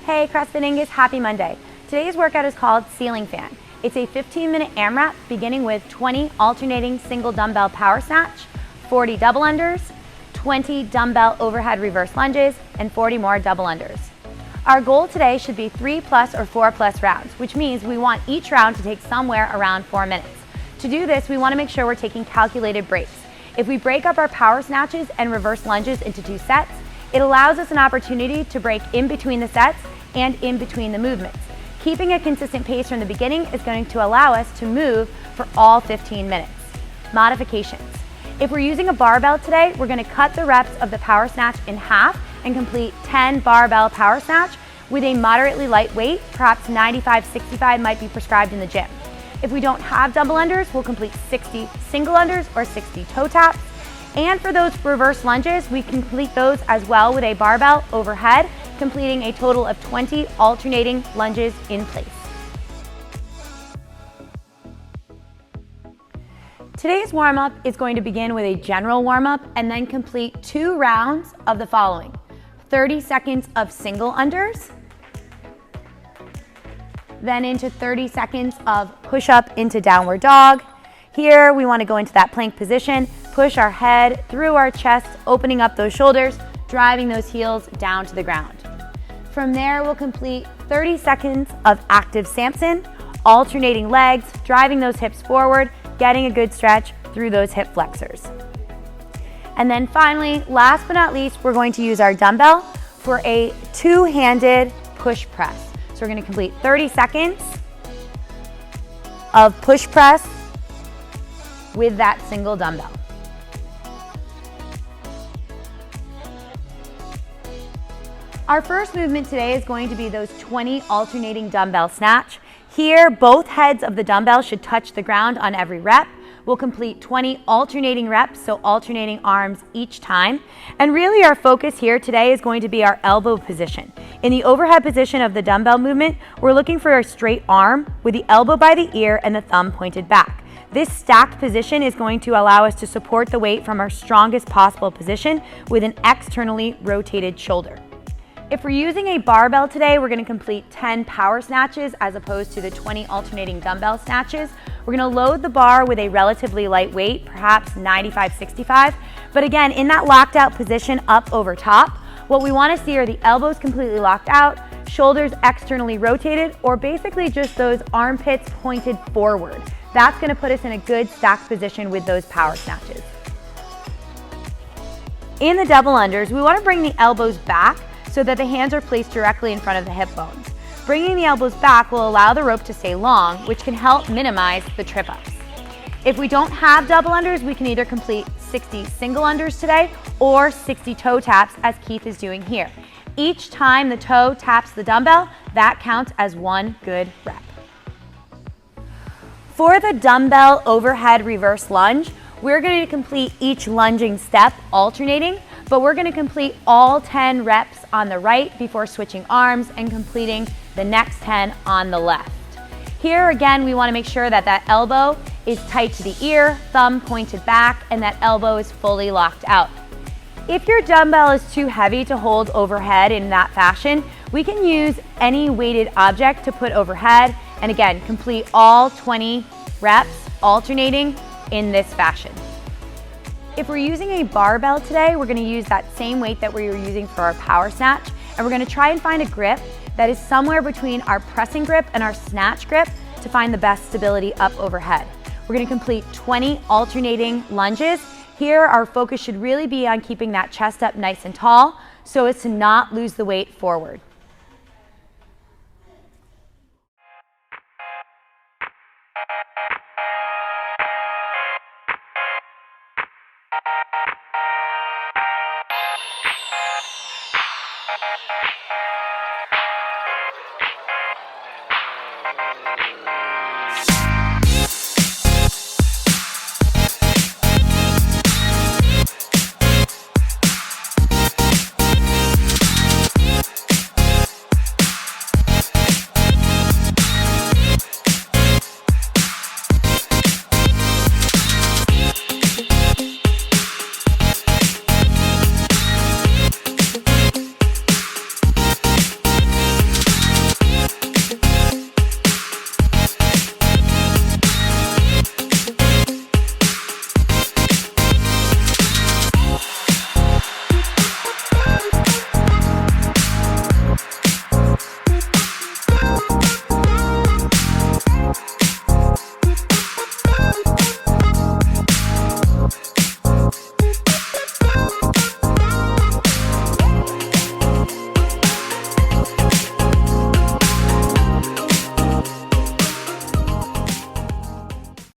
Hey CrossFit Inguz, happy Monday. Today's workout is called Ceiling Fan. It's a 15-minute AMRAP beginning with 20 alternating single dumbbell power snatch, 40 double unders, 20 dumbbell overhead reverse lunges, and 40 more double unders. Our goal today should be 3+ or 4+ rounds, which means we want each round to take somewhere around 4 minutes. To do this, we want to make sure we're taking calculated breaks. If we break up our power snatches and reverse lunges into 2 sets, it allows us an opportunity to break in between the sets and in between the movements. Keeping a consistent pace from the beginning is going to allow us to move for all 15 minutes. Modifications. If we're using a barbell today, we're going to cut the reps of the power snatch in half and complete 10 barbell power snatch with a moderately light weight, perhaps 95-65 might be prescribed in the gym. If we don't have double unders, we'll complete 60 single unders or 60 toe taps. And for those reverse lunges, we complete those as well with a barbell overhead, completing a total of 20 alternating lunges in place. Today's warm-up is going to begin with a general warm-up and then complete 2 rounds of the following: 30 seconds of single unders, then into 30 seconds of push-up into downward dog. Here we want to go into that plank position, push our head through our chest, opening up those shoulders, driving those heels down to the ground. From there, we'll complete 30 seconds of active Samson, alternating legs, driving those hips forward, getting a good stretch through those hip flexors. And then finally, last but not least, we're going to use our dumbbell for a 2-handed push press. So we're going to complete 30 seconds of push press with that single dumbbell. Our first movement today is going to be those 20 alternating dumbbell snatch. Here, both heads of the dumbbell should touch the ground on every rep. We'll complete 20 alternating reps, so alternating arms each time. And really our focus here today is going to be our elbow position. In the overhead position of the dumbbell movement, we're looking for a straight arm with the elbow by the ear and the thumb pointed back. This stacked position is going to allow us to support the weight from our strongest possible position with an externally rotated shoulder. If we're using a barbell today, we're going to complete 10 power snatches as opposed to the 20 alternating dumbbell snatches. We're going to load the bar with a relatively light weight, perhaps 95-65. But again, in that locked out position up over top, what we want to see are the elbows completely locked out, shoulders externally rotated, or basically just those armpits pointed forward. That's going to put us in a good stacked position with those power snatches. In the double unders, we want to bring the elbows back so that the hands are placed directly in front of the hip bones. Bringing the elbows back will allow the rope to stay long, which can help minimize the trip-ups. If we don't have double unders, we can either complete 60 single unders today or 60 toe taps, as Keith is doing here. Each time the toe taps the dumbbell, that counts as 1 good rep. For the dumbbell overhead reverse lunge, we're going to complete each lunging step alternating, but we're going to complete all 10 reps on the right before switching arms and completing the next 10 on the left. Here again, we want to make sure that that elbow is tight to the ear, thumb pointed back, and that elbow is fully locked out. If your dumbbell is too heavy to hold overhead in that fashion, we can use any weighted object to put overhead, and again, complete all 20 reps alternating in this fashion. If we're using a barbell today, we're going to use that same weight that we were using for our power snatch, and we're going to try and find a grip that is somewhere between our pressing grip and our snatch grip to find the best stability up overhead. We're going to complete 20 alternating lunges. Here, our focus should really be on keeping that chest up nice and tall so as to not lose the weight forward.